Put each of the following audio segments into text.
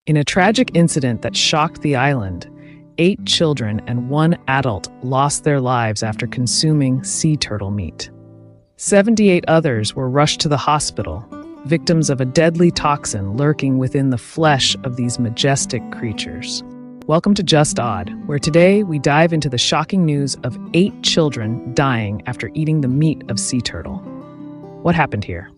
In a tragic incident that shocked the island, 8 children and 1 adult lost their lives after consuming sea turtle meat. 78 others were rushed to the hospital, victims of a deadly toxin lurking within the flesh of these majestic creatures. Welcome to Just Odd, where today we dive into the shocking news of 8 children dying after eating the meat of sea turtle. What happened here?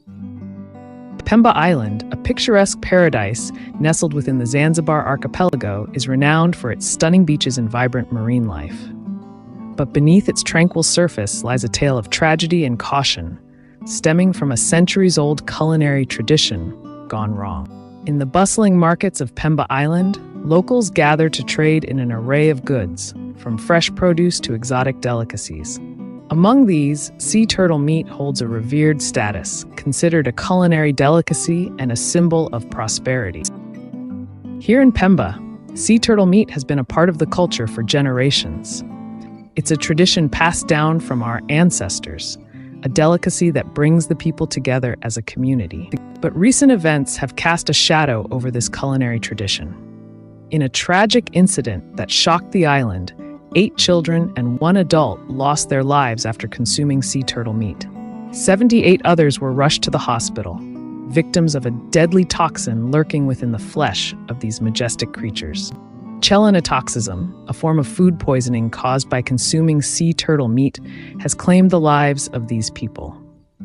Pemba Island, a picturesque paradise nestled within the Zanzibar archipelago, is renowned for its stunning beaches and vibrant marine life. But beneath its tranquil surface lies a tale of tragedy and caution, stemming from a centuries-old culinary tradition gone wrong. In the bustling markets of Pemba Island, locals gather to trade in an array of goods, from fresh produce to exotic delicacies. Among these, sea turtle meat holds a revered status, considered a culinary delicacy and a symbol of prosperity. Here in Pemba, sea turtle meat has been a part of the culture for generations. It's a tradition passed down from our ancestors, a delicacy that brings the people together as a community. But recent events have cast a shadow over this culinary tradition. In a tragic incident that shocked the island, 8 children and 1 adult lost their lives after consuming sea turtle meat. 78 others were rushed to the hospital, victims of a deadly toxin lurking within the flesh of these majestic creatures. Chelonotoxism, a form of food poisoning caused by consuming sea turtle meat, has claimed the lives of these people.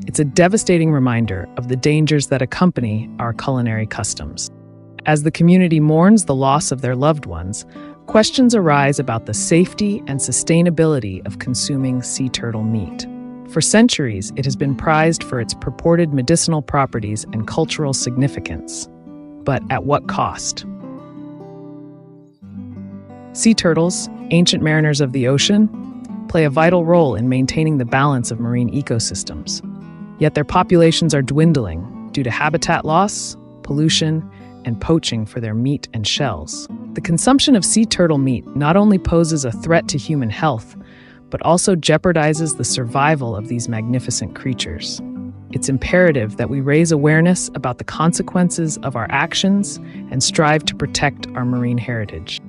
It's a devastating reminder of the dangers that accompany our culinary customs. As the community mourns the loss of their loved ones, questions arise about the safety and sustainability of consuming sea turtle meat. For centuries, it has been prized for its purported medicinal properties and cultural significance. But at what cost? Sea turtles, ancient mariners of the ocean, play a vital role in maintaining the balance of marine ecosystems. Yet their populations are dwindling due to habitat loss, pollution, and poaching for their meat and shells. The consumption of sea turtle meat not only poses a threat to human health, but also jeopardizes the survival of these magnificent creatures. It's imperative that we raise awareness about the consequences of our actions and strive to protect our marine heritage.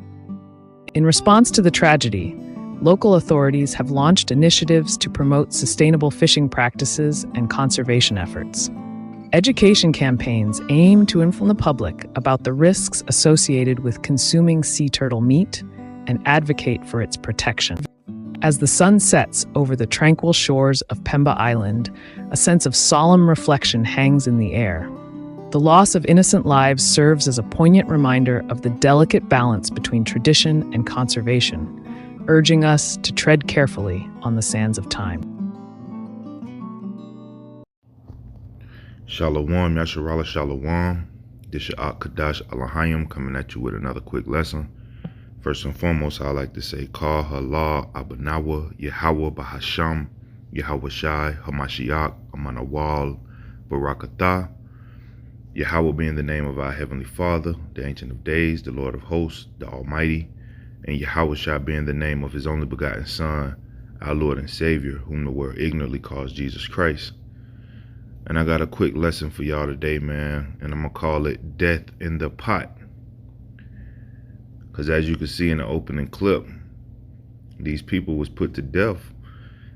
In response to the tragedy, local authorities have launched initiatives to promote sustainable fishing practices and conservation efforts. Education campaigns aim to inform the public about the risks associated with consuming sea turtle meat and advocate for its protection. As the sun sets over the tranquil shores of Pemba Island, a sense of solemn reflection hangs in the air. The loss of innocent lives serves as a poignant reminder of the delicate balance between tradition and conservation, urging us to tread carefully on the sands of time. Shalom, Yasharala Shalom. This your Kadash Alahayim coming at you with another quick lesson. First and foremost, I like to say Ka Hala Abanawa Yahweh Bahasham Yahweh Shai Hamashiach Amanawal Barakatah. Yahweh being the name of our Heavenly Father, the Ancient of Days, the Lord of Hosts, the Almighty, and Yahweh Shai being the name of His only begotten Son, our Lord and Savior, whom the world ignorantly calls Jesus Christ. And I got a quick lesson for y'all today, man, and I'm going to call it Death in the Pot. Because as you can see in the opening clip, these people was put to death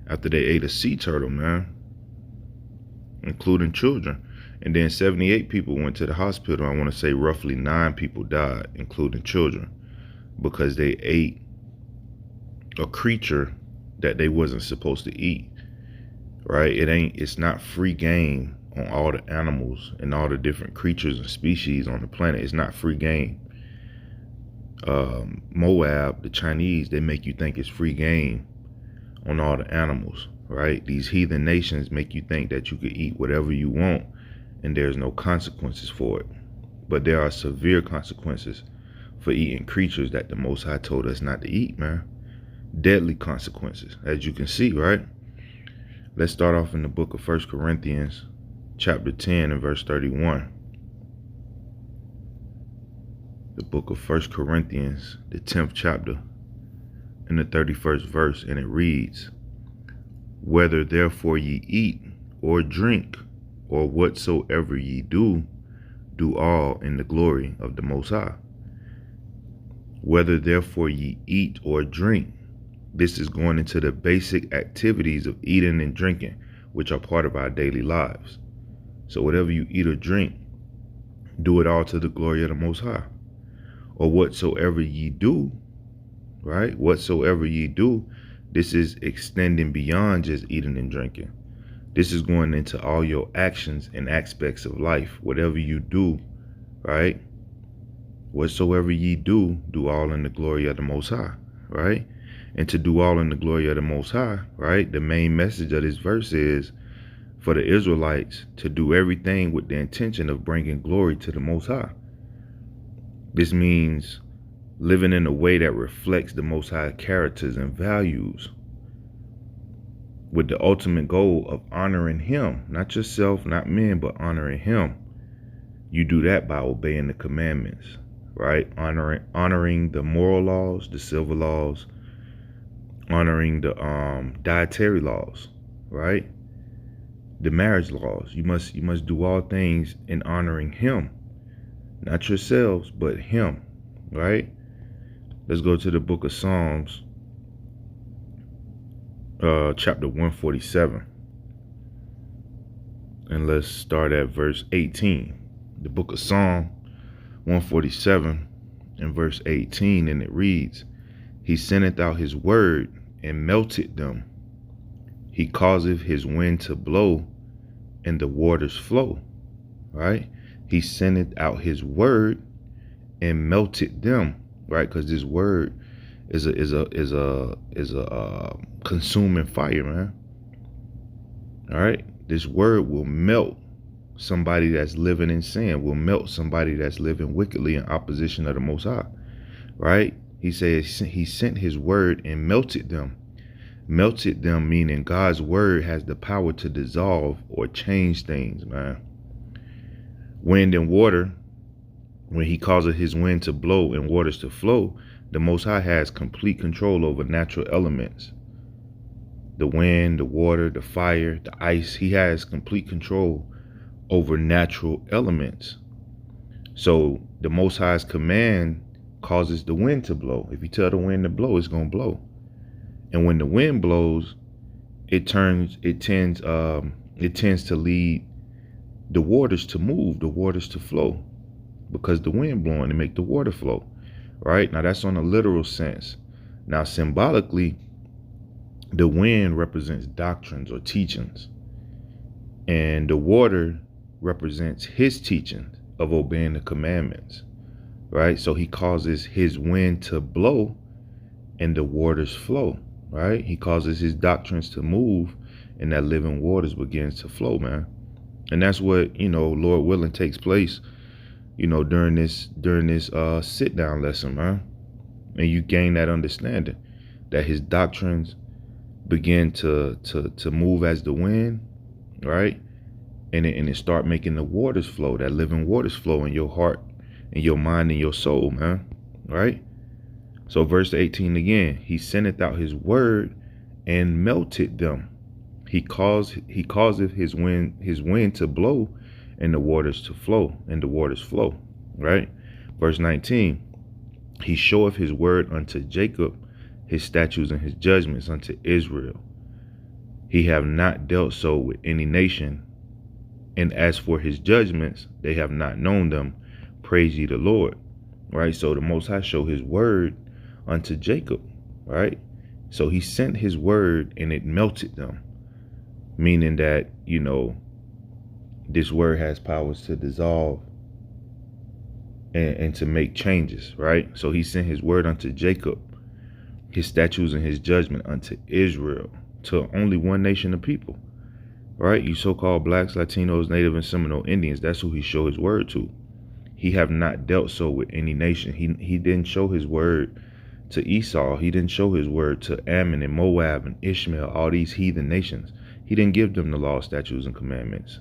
after they ate a sea turtle, man, including children. And then 78 people went to the hospital. I want to say roughly 9 people died, including children, because they ate a creature that they wasn't supposed to eat. Right? It's not free game on all the animals and all the different creatures and species on the planet. It's not free game. Moab, the Chinese, they make you think it's free game on all the animals, right? These heathen nations make you think that you could eat whatever you want and there's no consequences for it. But there are severe consequences for eating creatures that the Most High told us not to eat, man. Deadly consequences, as you can see, right? Let's start off in the book of 1 Corinthians, chapter 10 and verse 31. The book of 1 Corinthians, the 10th chapter, and the 31st verse, and it reads, Whether therefore ye eat or drink, or whatsoever ye do, do all in the glory of the Most High. Whether therefore ye eat or drink, this is going into the basic activities of eating and drinking, which are part of our daily lives. So whatever you eat or drink, do it all to the glory of the Most High. Or whatsoever ye do, right? Whatsoever ye do, this is extending beyond just eating and drinking. This is going into all your actions and aspects of life. Whatever you do, right? Whatsoever ye do, do all in the glory of the Most High, right? And to do all in the glory of the Most High, right? The main message of this verse is for the Israelites to do everything with the intention of bringing glory to the Most High. This means living in a way that reflects the Most High characters and values, with the ultimate goal of honoring Him, not yourself, not men, but honoring Him. You do that by obeying the commandments, right? Honoring the moral laws, the civil laws, honoring the dietary laws, right? The marriage laws. You must do all things in honoring Him, not yourselves, but Him, right? Let's go to the book of Psalms, chapter 147, and let's start at verse 18. The book of Psalm 147 and verse 18, and it reads, He sendeth out His word and melted them. He causeth His wind to blow and the waters flow. Right? He sendeth out His word and melted them. Right? Because this word is a consuming fire, man. All right? This word will melt somebody that's living in sin, will melt somebody that's living wickedly in opposition of the Most High. Right? He says He sent His word and melted them. Melted them meaning God's word has the power to dissolve or change things, man. Wind and water, when He causes His wind to blow and waters to flow, the Most High has complete control over natural elements. The wind, the water, the fire, the ice. He has complete control over natural elements. So the Most High's command causes the wind to blow. If you tell the wind to blow, it's going to blow. And when the wind blows, it tends to lead the waters to move, the waters to flow, because the wind blowing to make the water flow. Right? Now that's on a literal sense. Now symbolically, the wind represents doctrines or teachings, and the water represents His teaching of obeying the commandments. Right? So He causes His wind to blow and the waters flow. Right? He causes His doctrines to move and that living waters begins to flow, man. And that's what, Lord willing, takes place, during this sit down lesson, man. And you gain that understanding that His doctrines begin to move as the wind, right? And it start making the waters flow, that living waters flow in your heart and your mind and your soul, man. Right? So verse 18 again, He sendeth out His word and melted them. He causeth his wind to blow and the waters to flow, and the waters flow. Right? Verse 19, He showeth His word unto Jacob, His statutes and His judgments unto Israel. He have not dealt so with any nation, and as for His judgments, they have not known them. Praise ye the Lord. Right? So the Most High show His word unto Jacob. Right? So He sent His word and it melted them. Meaning that, this word has powers to dissolve and to make changes, right? So He sent His word unto Jacob, His statutes and His judgment unto Israel, to only one nation of people, right? You so-called blacks, Latinos, Native and Seminole Indians, that's who He showed His word to. He have not dealt so with any nation. He didn't show His word to Esau. He didn't show His word to Ammon and Moab and Ishmael, all these heathen nations. He didn't give them the law, statutes, and commandments.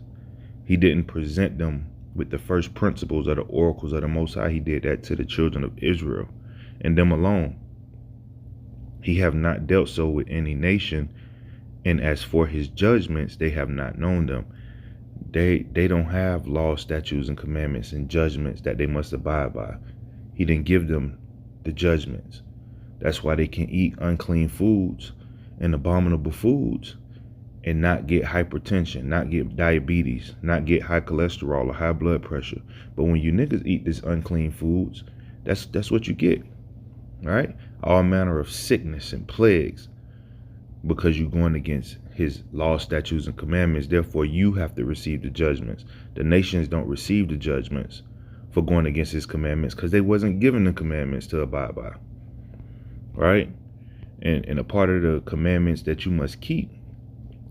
He didn't present them with the first principles of the oracles of the Most High. He did that to the children of Israel and them alone. He have not dealt so with any nation. And as for His judgments, they have not known them. They don't have law, statutes, and commandments and judgments that they must abide by. He didn't give them the judgments. That's why they can eat unclean foods and abominable foods and not get hypertension, not get diabetes, not get high cholesterol or high blood pressure. But when you niggas eat this unclean foods, that's what you get, right? All manner of sickness and plagues, because you're going against his laws, statutes, and commandments. Therefore, you have to receive the judgments. The nations don't receive the judgments for going against his commandments because they wasn't given the commandments to abide by, right? And a part of the commandments that you must keep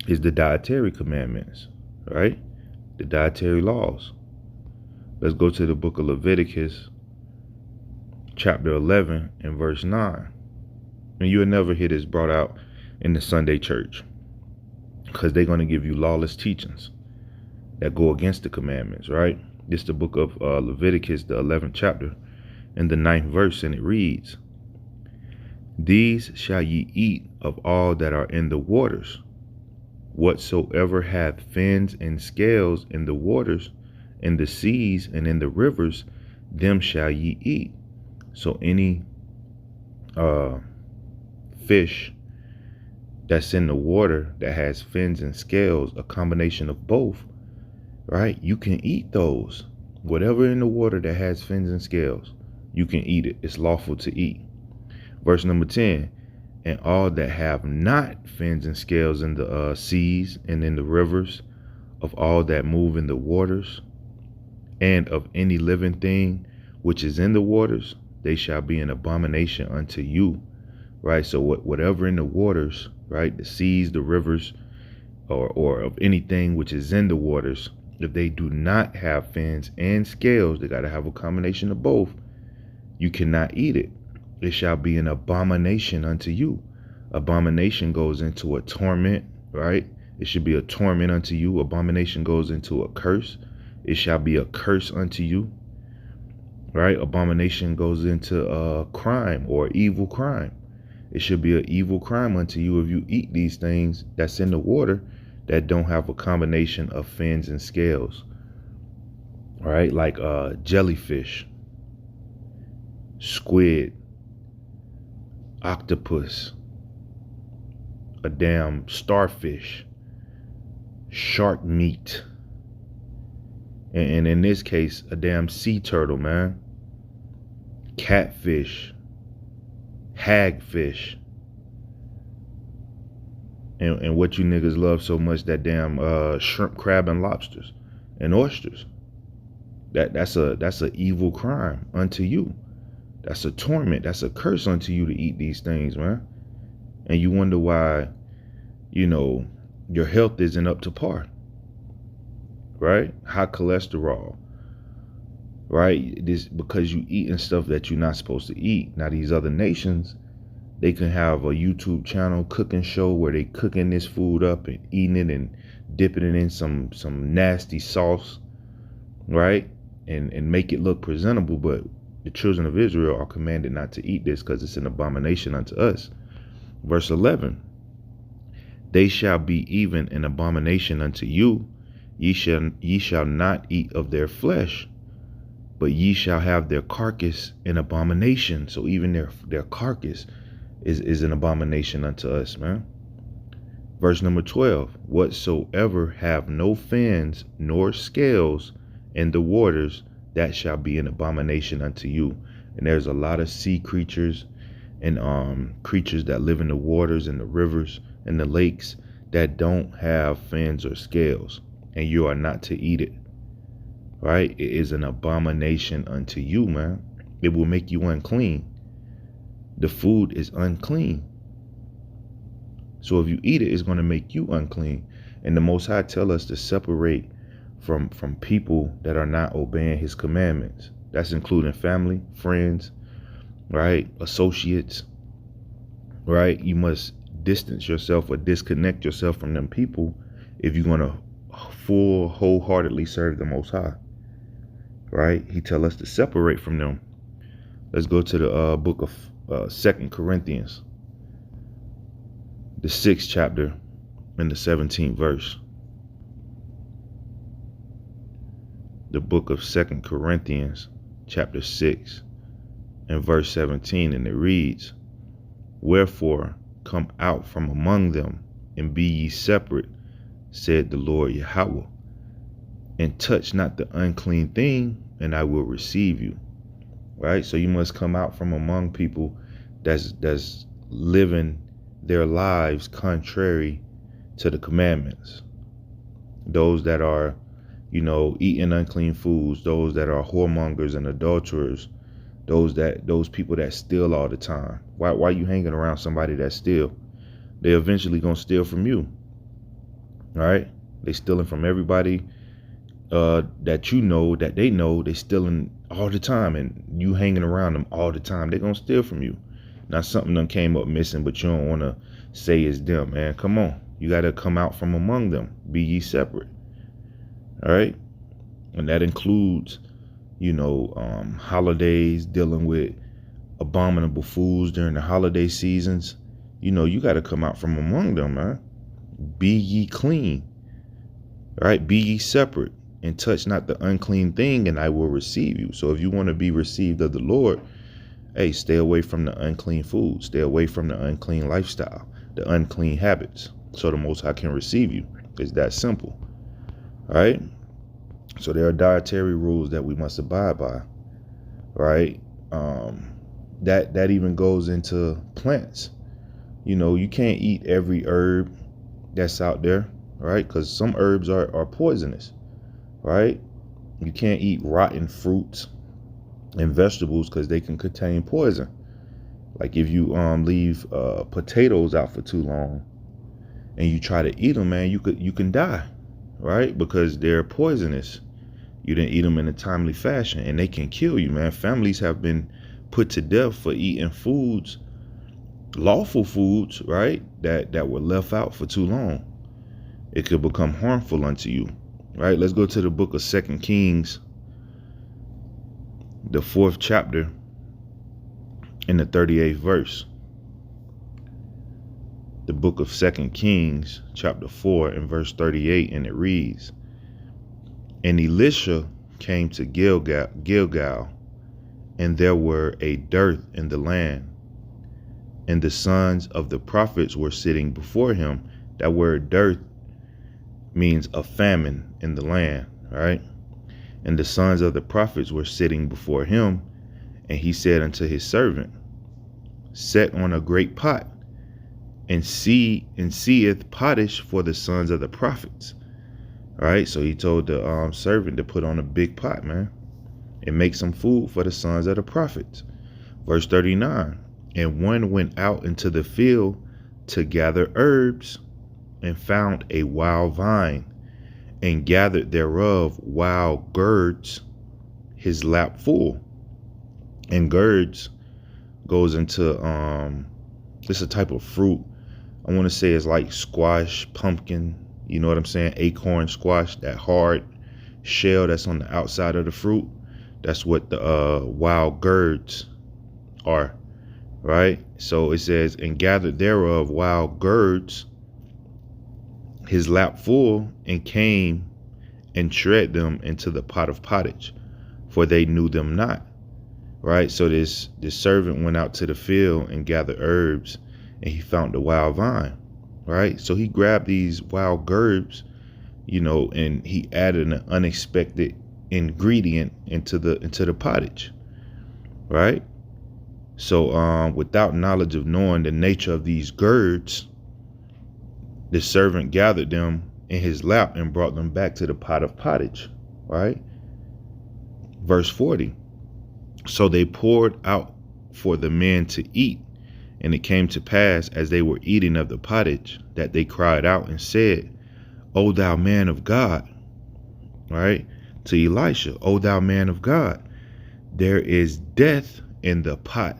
is the dietary commandments, right? The dietary laws. Let's go to the book of Leviticus, chapter 11 and verse 9. And you'll never hear this brought out in the Sunday church because they're going to give you lawless teachings that go against the commandments, right? This is the book of Leviticus, the 11th chapter, and the 9th verse, and it reads, "These shall ye eat of all that are in the waters. Whatsoever hath fins and scales in the waters, in the seas, and in the rivers, them shall ye eat." So any fish that's in the water that has fins and scales, a combination of both, right? You can eat those. Whatever in the water that has fins and scales, you can eat it. It's lawful to eat. Verse number 10, "And all that have not fins and scales in the seas and in the rivers, of all that move in the waters, and of any living thing which is in the waters, they shall be an abomination unto you." Right? So whatever in the waters, right, the seas, the rivers, or of anything which is in the waters, if they do not have fins and scales, they got to have a combination of both, you cannot eat it. It shall be an abomination unto you. Abomination goes into a torment, right? It should be a torment unto you. Abomination goes into a curse. It shall be a curse unto you, right? Abomination goes into a crime or evil crime. It should be an evil crime unto you if you eat these things that's in the water that don't have a combination of fins and scales, right? Like jellyfish, squid, octopus, a damn starfish, shark meat, and in this case, a damn sea turtle, man, catfish, hagfish, and what you niggas love so much, that damn shrimp, crab, and lobsters and oysters. That's a evil crime unto you. That's a torment. That's a curse unto you to eat these things, man. And you wonder why, your health isn't up to par, right? High cholesterol, right? This because you eating stuff that you're not supposed to eat. Now these other nations, they can have a YouTube channel, cooking show, where they cooking this food up and eating it and dipping it in some nasty sauce, right? And make it look presentable. But the children of Israel are commanded not to eat this because it's an abomination unto us. Verse 11, "They shall be even an abomination unto you. Ye shall not eat of their flesh, but ye shall have their carcass an abomination." So even their carcass is an abomination unto us, man. Verse number 12, "Whatsoever have no fins nor scales in the waters, that shall be an abomination unto you." And there's a lot of sea creatures and creatures that live in the waters and the rivers and the lakes that don't have fins or scales, and you are not to eat it, right? It is an abomination unto you, man. It will make you unclean. The food is unclean. So if you eat it, it's going to make you unclean. And the Most High tell us to separate from people that are not obeying his commandments. That's including family, friends, right? Associates, right? You must distance yourself or disconnect yourself from them people if you're going to wholeheartedly serve the Most High, right? He tell us to separate from them. Let's go to the book of 2 Corinthians, the 6th chapter and the 17th verse. The book of 2 Corinthians, chapter 6 in verse 17, and it reads, "Wherefore come out from among them, and be ye separate, said the Lord Yahweh, and touch not the unclean thing, and I will receive you." Right? So you must come out from among people that's living their lives contrary to the commandments. Those that are, eating unclean foods, those that are whoremongers and adulterers, those people that steal all the time. Why you hanging around somebody that steal? They eventually gonna steal from you. All right? They stealing from everybody that they know they stealing all the time, and you hanging around them all the time. They're gonna steal from you. Now something done came up missing, but you don't want to say it's them, man. Come on. You got to come out from among them. Be ye separate. All right? And that includes, holidays, dealing with abominable foods during the holiday seasons. You got to come out from among them, man. Be ye clean. All right? Be ye separate, and touch not the unclean thing, and I will receive you. So if you want to be received of the Lord, hey, stay away from the unclean food. Stay away from the unclean lifestyle, the unclean habits, so the Most High can receive you. It's that simple. All right? So there are dietary rules that we must abide by. Right? That even goes into plants. You can't eat every herb that's out there, right? Because some herbs are poisonous, right? You can't eat rotten fruits and vegetables because they can contain poison. Like if you leave potatoes out for too long and you try to eat them, man, you can die, right? Because they're poisonous. You didn't eat them in a timely fashion, and they can kill you, man. Families have been put to death for eating foods, lawful foods, right? That were left out for too long. It could become harmful unto you, right? Let's go to the book of 2 Kings, the 4th chapter, in the 38th verse. The book of 2 Kings, chapter 4, and verse 38, and it reads, "And Elisha came to Gilgal, and there were a dearth in the land, and the sons of the prophets were sitting before him." That word dearth means a famine in the land, right? "And the sons of the prophets were sitting before him, and he said unto his servant, Set on a great pot, and seeth pottage for the sons of the prophets." All right, so he told the servant to put on a big pot, man, and make some food for the sons of the prophets. Verse 39, "And one went out into the field to gather herbs, and found a wild vine, and gathered thereof wild gourds, his lap full." And gourds goes into it's a type of fruit. I want to say it's like squash, pumpkin, you know what I'm saying? Acorn squash, that hard shell that's on the outside of the fruit. That's what the wild gourds are, right? So it says, "And gathered thereof wild gourds, his lap full, and came and tread them into the pot of pottage, for they knew them not." Right? So this servant went out to the field and gathered herbs, and he found the wild vine. Right? So he grabbed these wild gourds, and he added an unexpected ingredient into the pottage. Right? So without knowledge of knowing the nature of these gourds, the servant gathered them in his lap and brought them back to the pot of pottage. Right? Verse 40. "So they poured out for the men to eat. And it came to pass, as they were eating of the pottage, that they cried out and said, O thou man of God," right? To Elisha, "O thou man of God, there is death in the pot,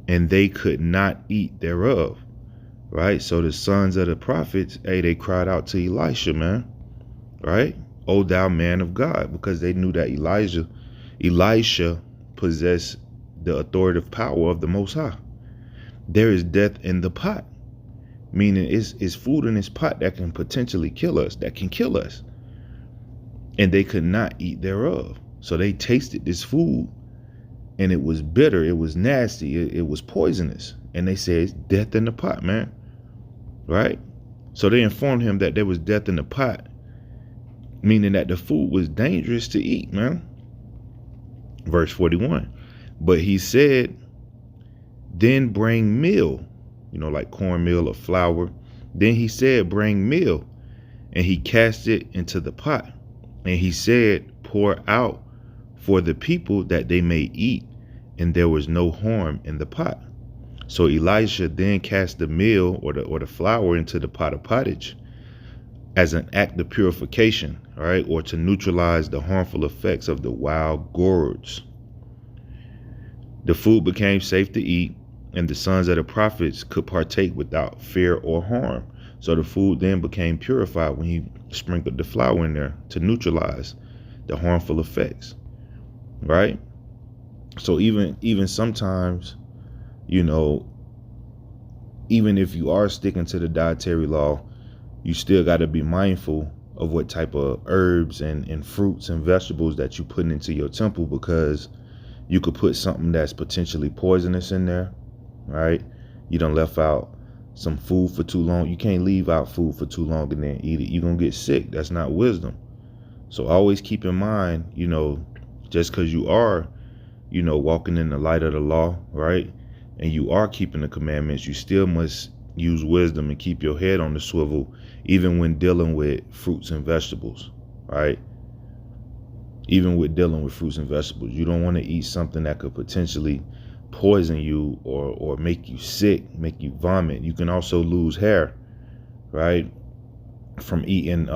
and they could not eat thereof." Right? So the sons of the prophets, they cried out to Elisha, man. Right? "O thou man of God," because they knew that Elisha possessed the authoritative power of the Most High. There is death in the pot, meaning it's food in this pot that can potentially kill us, and they could not eat thereof. So they tasted this food, and it was bitter, it was nasty, it was poisonous. And they said, it's death in the pot, man. Right? So they informed him that there was death in the pot, meaning that the food was dangerous to eat, man. Verse 41. But he said, then bring meal, like cornmeal or flour. Then he said, bring meal. And he cast it into the pot. And he said, pour out for the people that they may eat. And there was no harm in the pot. So Elisha then cast the meal or the flour into the pot of pottage as an act of purification, right? Or to neutralize the harmful effects of the wild gourds. The food became safe to eat, and the sons of the prophets could partake without fear or harm. So the food then became purified when he sprinkled the flour in there to neutralize the harmful effects, right? So even sometimes, even if you are sticking to the dietary law, you still got to be mindful of what type of herbs and fruits and vegetables that you put into your temple, because you could put something that's potentially poisonous in there, right? You done left out some food for too long. You can't leave out food for too long and then eat it. You're going to get sick. That's not wisdom. So always keep in mind, just because you are, walking in the light of the law, right? And you are keeping the commandments, you still must use wisdom and keep your head on the swivel, even when dealing with fruits and vegetables, right? Even with dealing with fruits and vegetables, you don't want to eat something that could potentially poison you or make you sick, make you vomit. You can also lose hair, right, from eating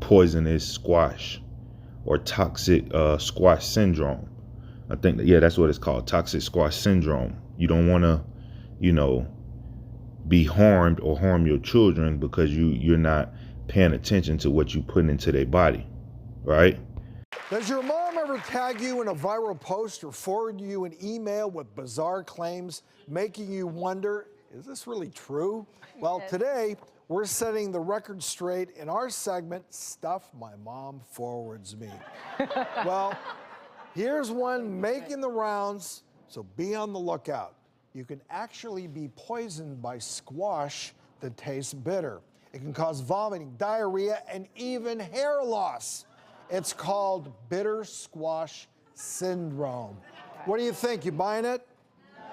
poisonous squash or toxic squash syndrome. I think that's what it's called, toxic squash syndrome. You don't want to, be harmed or harm your children because you're not paying attention to what you put into their body, right? Does your mom ever tag you in a viral post or forward you an email with bizarre claims, making you wonder, is this really true? Well, today, we're setting the record straight in our segment, Stuff My Mom Forwards Me. Well, here's one making the rounds, so be on the lookout. You can actually be poisoned by squash that tastes bitter. It can cause vomiting, diarrhea, and even hair loss. It's called bitter squash syndrome. What do you think? You buying it?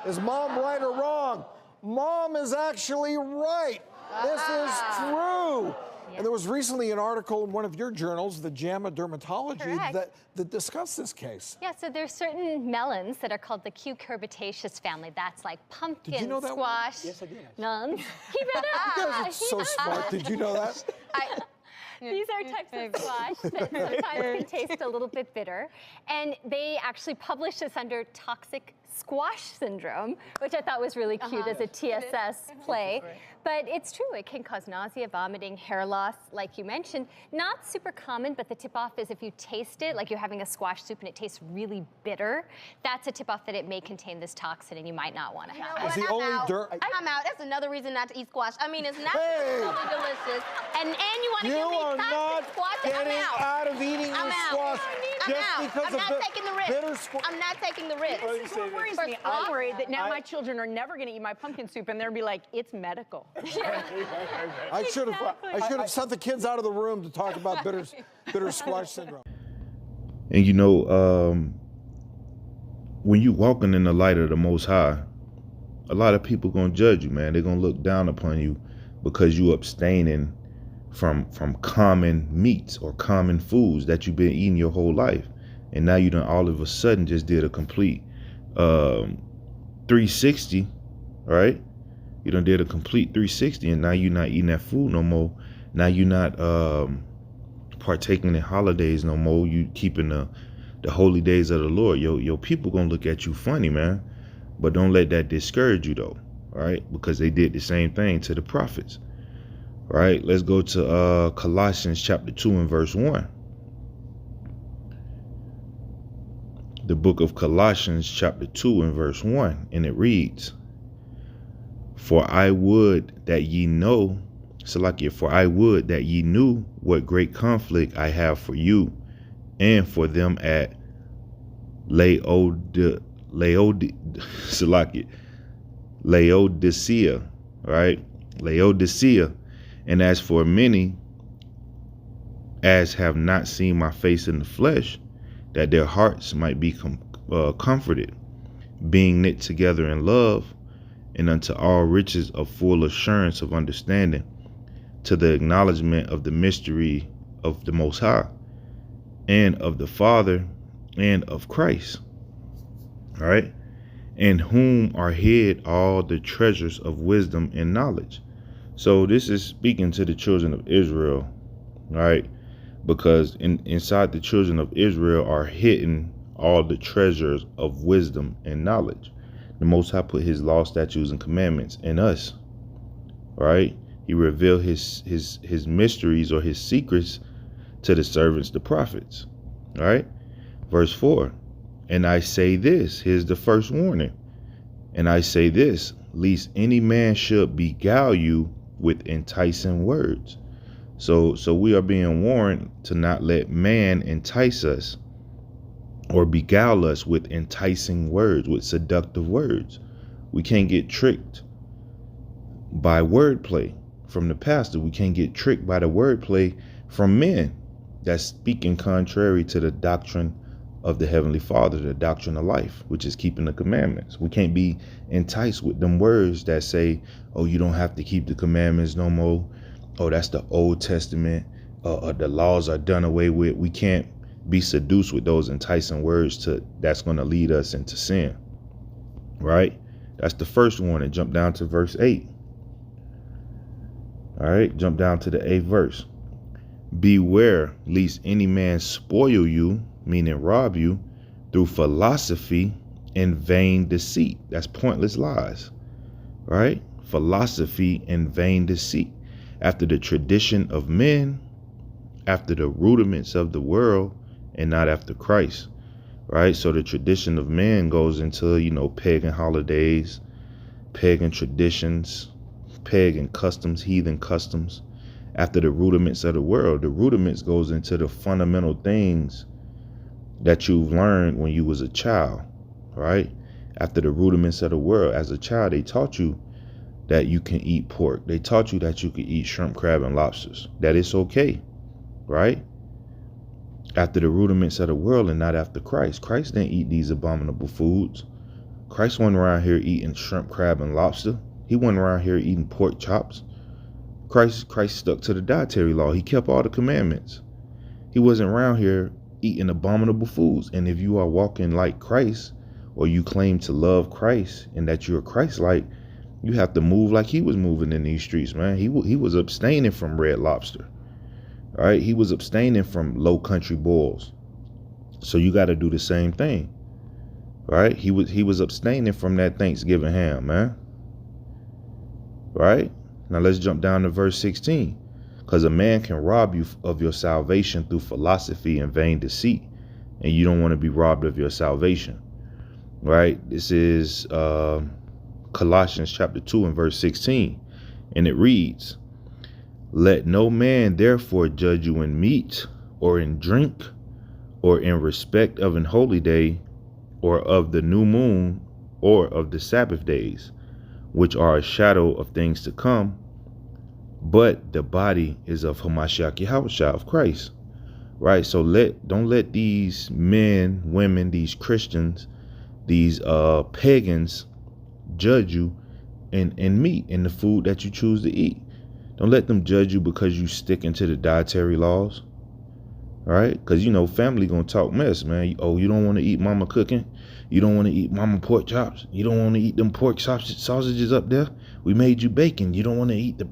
Is mom right or wrong? Mom is actually right. This is true. And there was recently an article in one of your journals, the JAMA Dermatology, that discussed this case. Yeah, so there's certain melons that are called the cucurbitaceous family. That's like pumpkin, did you know that squash. Yes, I did. Nuns. He read it. You guys are so smart. Did you know that? These are types of squash that sometimes can taste a little bit bitter. And they actually published this under toxic squash syndrome, which I thought was really cute as a TSS play. But it's true, it can cause nausea, vomiting, hair loss, like you mentioned. Not super common, but the tip-off is if you taste it, like you're having a squash soup and it tastes really bitter, that's a tip-off that it may contain this toxin and you might not want to have it. I'm out. That's another reason not to eat squash. I mean, it's naturally delicious. And you want to give me toxic squash? I'm out of eating your squash I'm not taking the risk. I'm not taking the risk. This is what worries me. I'm worried that now my children are never going to eat my pumpkin soup, and they'll be like, it's medical. I should have sent the kids out of the room to talk about bitter squash syndrome. And when you walking in the light of the Most High, a lot of people gonna judge you, man. They're gonna look down upon you because you abstaining from common meats or common foods that you've been eating your whole life, and now you done all of a sudden just did a complete 360, right? You done did a complete 360, and now you're not eating that food no more. Now you're not partaking in holidays no more. You keeping the holy days of the Lord. Your people gonna look at you funny, man. But don't let that discourage you though, right? Because they did the same thing to the prophets. Right? Let's go to Colossians chapter 2 and verse 1. The book of Colossians chapter 2 and verse 1, and it reads, For I would that ye knew what great conflict I have for you and for them at Laodicea, right? Laodicea. And as for many as have not seen my face in the flesh, that their hearts might be comforted, being knit together in love, and unto all riches of full assurance of understanding, to the acknowledgement of the mystery of the Most High, and of the Father, and of Christ. All right? In whom are hid all the treasures of wisdom and knowledge. So this is speaking to the children of Israel, right? Because inside the children of Israel are hidden all the treasures of wisdom and knowledge. The Most High put his law, statutes, and commandments in us, right? He revealed his mysteries or his secrets to the servants, the prophets, right? Verse 4, and I say this, here's the first warning. And I say this, lest any man should beguile you with enticing words. So we are being warned to not let man entice us or beguile us with enticing words, with seductive words. We can't get tricked by wordplay from the pastor. We can't get tricked by the wordplay from men that's speaking contrary to the doctrine of the Heavenly Father, the doctrine of life, which is keeping the commandments. We can't be enticed with them words that say, oh, you don't have to keep the commandments no more. Oh, that's the Old Testament. The laws are done away with. We can't be seduced with those enticing words that's going to lead us into sin. Right? That's the first warning. Jump down to verse 8. All right, jump down to the 8th verse. Beware lest any man spoil you, meaning rob you, through philosophy and vain deceit. That's pointless lies. Right? Philosophy and vain deceit. After the tradition of men, after the rudiments of the world, and not after Christ, right? So the tradition of man goes into, pagan holidays, pagan traditions, pagan customs, heathen customs. After the rudiments of the world, the rudiments goes into the fundamental things that you've learned when you was a child, right? After the rudiments of the world, as a child, they taught you that you can eat pork. They taught you that you could eat shrimp, crab, and lobsters, that it's okay, right? After the rudiments of the world and not after Christ. Christ didn't eat these abominable foods. Christ wasn't around here eating shrimp, crab, and lobster. He wasn't around here eating pork chops. Christ stuck to the dietary law. He kept all the commandments. He wasn't around here eating abominable foods. And if you are walking like Christ, or you claim to love Christ and that you're Christ-like, you have to move like he was moving in these streets, man. He was abstaining from Red Lobster, right? He was abstaining from Low Country boils. So you got to do the same thing, right? He was abstaining from that Thanksgiving ham, man. Right? Now let's jump down to verse 16. Because a man can rob you of your salvation through philosophy and vain deceit, and you don't want to be robbed of your salvation, right? This is Colossians chapter 2 and verse 16, and it reads, let no man therefore judge you in meat or in drink or in respect of an holy day or of the new moon or of the Sabbath days, which are a shadow of things to come, but the body is of Hamashiach Yahushua, of Christ, right? So don't let these men, women, these Christians, these pagans judge you in meat, in the food that you choose to eat. Don't let them judge you because you stick into the dietary laws, right? Because, family going to talk mess, man. Oh, you don't want to eat mama cooking. You don't want to eat mama pork chops. You don't want to eat them pork sausages up there. We made you bacon. You don't want to eat the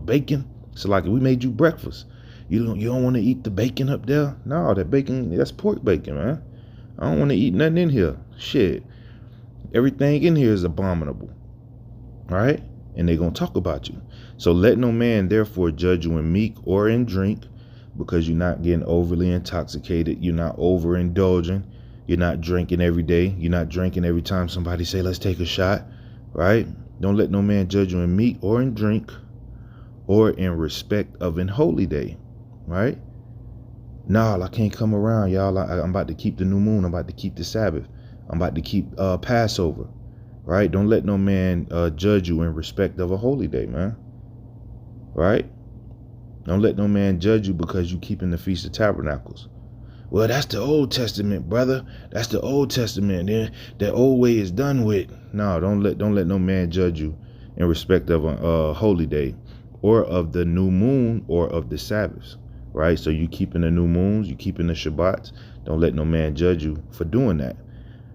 bacon. So like we made you breakfast. You don't want to eat the bacon up there. No, that bacon, that's pork bacon, man. I don't want to eat nothing in here. Shit. Everything in here is abominable, right? And they're going to talk about you. So let no man therefore judge you in meat or in drink, because you're not getting overly intoxicated. You're not overindulging. You're not drinking every day. You're not drinking every time somebody say, let's take a shot, right? Don't let no man judge you in meat or in drink or in respect of an holy day, right? Nah, I can't come around, y'all. I'm about to keep the new moon. I'm about to keep the Sabbath. I'm about to keep Passover, right? Don't let no man judge you in respect of a holy day, man, right? Don't let no man judge you because you keeping the Feast of Tabernacles. Well, that's the Old Testament, brother. That's the Old Testament. That old way is done with. No, don't let no man judge you in respect of a holy day, or of the new moon, or of the Sabbaths, right? So you keeping the new moons, you keeping the Shabbats. Don't let no man judge you for doing that,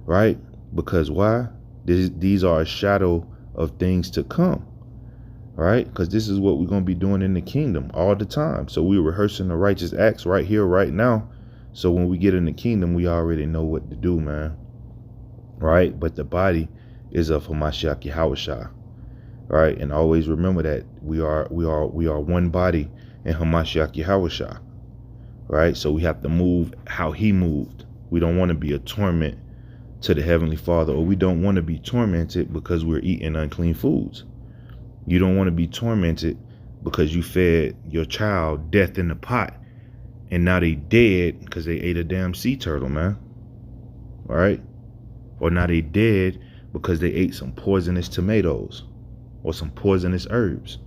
right? Because why? These are a shadow of things to come, right? Because this is what we're going to be doing in the kingdom all the time. So we're rehearsing the righteous acts right here, right now. So when we get in the kingdom, we already know what to do, man, right? But the body is of Hamashiach Yahushua, right? And always remember that we are one body in Hamashiach Yahushua, right? So we have to move how he moved. We don't want to be a torment to the Heavenly Father, or we don't want to be tormented because we're eating unclean foods. You don't want to be tormented because you fed your child death in the pot and now they dead because they ate a damn sea turtle, man. All right? Or now they dead because they ate some poisonous tomatoes or some poisonous herbs.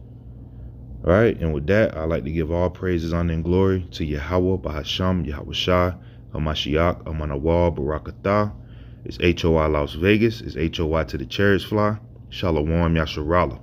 All right? And with that, I'd like to give all praises, honor, and glory to Yahweh, Bahasham, Yahushua, Hamashiach, Amanawal, Barakatah. It's H.O.I. Las Vegas. It's H.O.I. to the chariots fly. Shalom, Yasharallah.